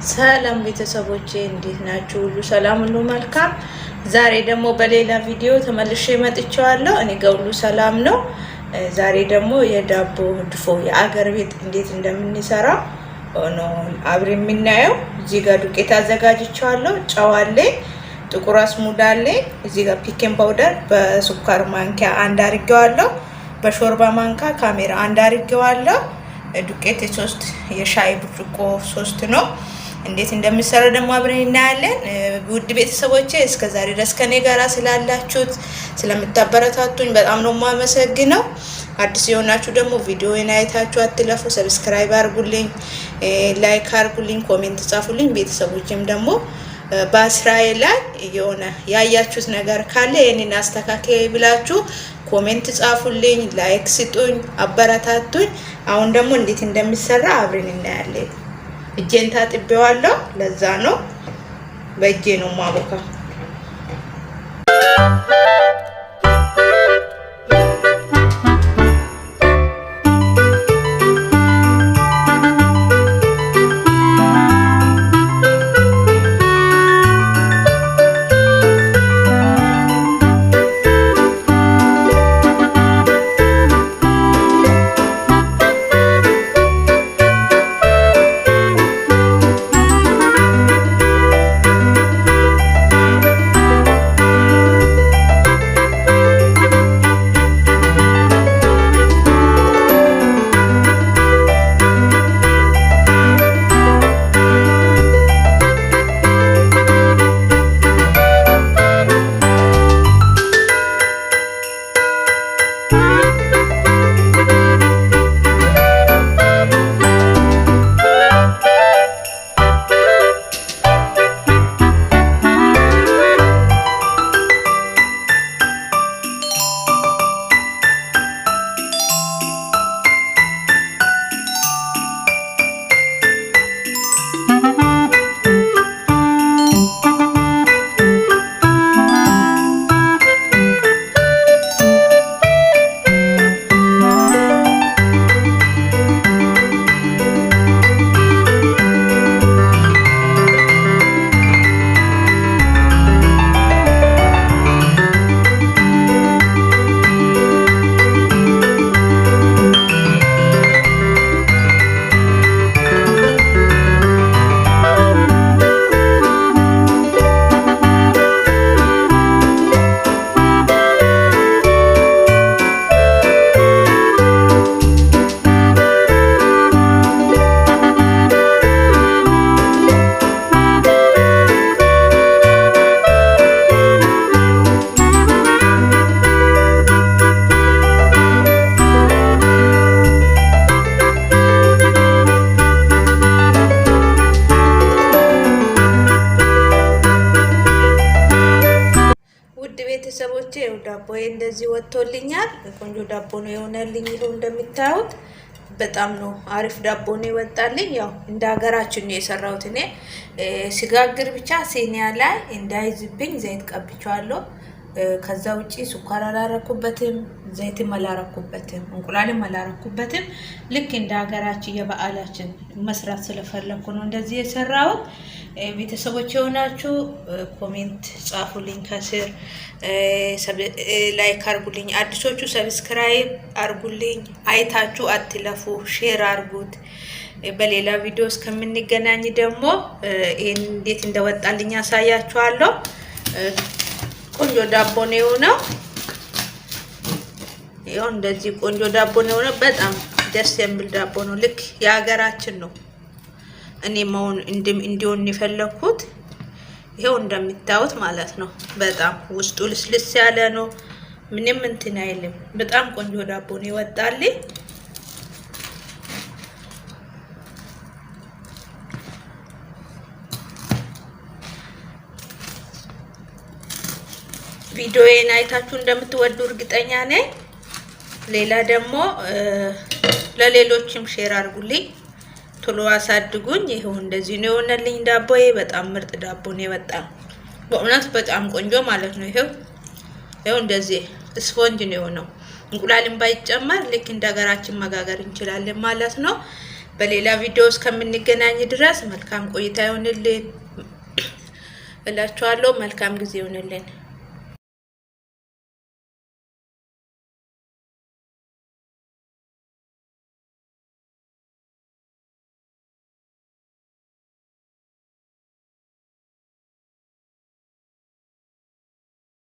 ሰላም ቤተሰቦቼ እንዴት ናችሁ? ሁሉ ሰላም፣ ሁሉ መልካም። ዛሬ ደግሞ በሌላ ቪዲዮ ተመልሼ መጥቻለሁ። እኔ ጋር ሁሉ ሰላም ነው። ዛሬ ደግሞ የዳቦ ድፎ የአገር ቤት እንዴት እንደምንሰራ ነው አብሬ የምናየው። እዚህ ጋር ዱቄት አዘጋጅቻለሁ፣ ጨው አለኝ፣ ጥቁር አስሙድ አለኝ። እዚህ ጋር ፒኪንግ ፓውደር በስኳር ማንኪያ አንድ አድርጌዋለሁ፣ በሾርባ ማንኪያ ካሜራ አንድ አድርጌዋለሁ። ዱቄት ሶስት የሻይ ብርጭቆ ሶስት ነው። እንዴት እንደምሰራ ደግሞ አብረን እናያለን። ውድ ቤተሰቦቼ እስከዛሬ ድረስ ከኔ ጋራ ስላላችሁት ስለምታበረታቱኝ በጣም ነው የማመሰግነው። አዲስ የሆናችሁ ደግሞ ቪዲዮውን አይታችሁ አትለፉ። ሰብስክራይብ አድርጉልኝ፣ ላይክ አድርጉልኝ፣ ኮሜንት ጻፉልኝ። ቤተሰቦችም ደግሞ በስራዬ ላይ የሆነ ያያችሁት ነገር ካለ የኔን አስተካክይ ብላችሁ ኮሜንት ጻፉልኝ፣ ላይክ ስጡኝ፣ አበረታቱኝ። አሁን ደግሞ እንዴት እንደሚሰራ አብረን እናያለን። እጄን ታጥቤዋለሁ፣ ለዛ ነው በእጄ ነው ማቦካ። ቤተሰቦቼ ዳቦዬ እንደዚህ ወጥቶልኛል። ቆንጆ ዳቦ ነው የሆነልኝ። ይሄው እንደምታዩት በጣም ነው አሪፍ ዳቦ ነው ይወጣልኝ። ያው እንደ ሀገራችን ነው የሰራሁት እኔ። ሲጋግር ብቻ ሲኒያ ላይ እንዳይዝብኝ ዘይት ቀብቻለሁ። ከዛ ውጪ ስኳር አላረኩበትም፣ ዘይትም አላረኩበትም፣ እንቁላልም አላረኩበትም። ልክ እንደ ሀገራችን የበዓላችን መስራት ስለፈለኩ ነው እንደዚህ የሰራሁት። ቤተሰቦች የሆናችሁ ኮሜንት ጻፉልኝ፣ ከስር ላይክ አርጉልኝ፣ አዲሶቹ ሰብስክራይብ አርጉልኝ። አይታችሁ አትለፉ፣ ሼር አርጉት። በሌላ ቪዲዮ እስከምንገናኝ ደግሞ ይሄን እንዴት እንደወጣልኝ አሳያችኋለሁ። ቆንጆ ዳቦ ነው የሆነው። ይሄው እንደዚህ ቆንጆ ዳቦ ነው የሆነው። በጣም ደስ የሚል ዳቦ ነው። ልክ የሀገራችን ነው። እኔ ማውን እንዲሆን የፈለኩት ይሄው እንደምታዩት ማለት ነው። በጣም ውስጡ ልስልስ ያለ ነው። ምንም እንትን አይልም። በጣም ቆንጆ ዳቦ ነው ይወጣልኝ። ቪዲዮዬን አይታችሁ እንደምትወዱ እርግጠኛ ነኝ። ሌላ ደግሞ ለሌሎችም ሼር አድርጉልኝ፣ ቶሎ አሳድጉኝ። ይሄው እንደዚህ ነው የሆነልኝ ዳቦዬ። በጣም ምርጥ ዳቦ ነው የወጣ፣ በእውነት በጣም ቆንጆ ማለት ነው። ይሄው እንደዚህ ስፖንጅ ነው የሆነው። እንቁላልን ባይጨመር ልክ እንደ ሀገራችን መጋገር እንችላለን ማለት ነው። በሌላ ቪዲዮ እስከምንገናኝ ድረስ መልካም ቆይታ ይሁንልን እላችኋለሁ። መልካም ጊዜ ይሁንልን።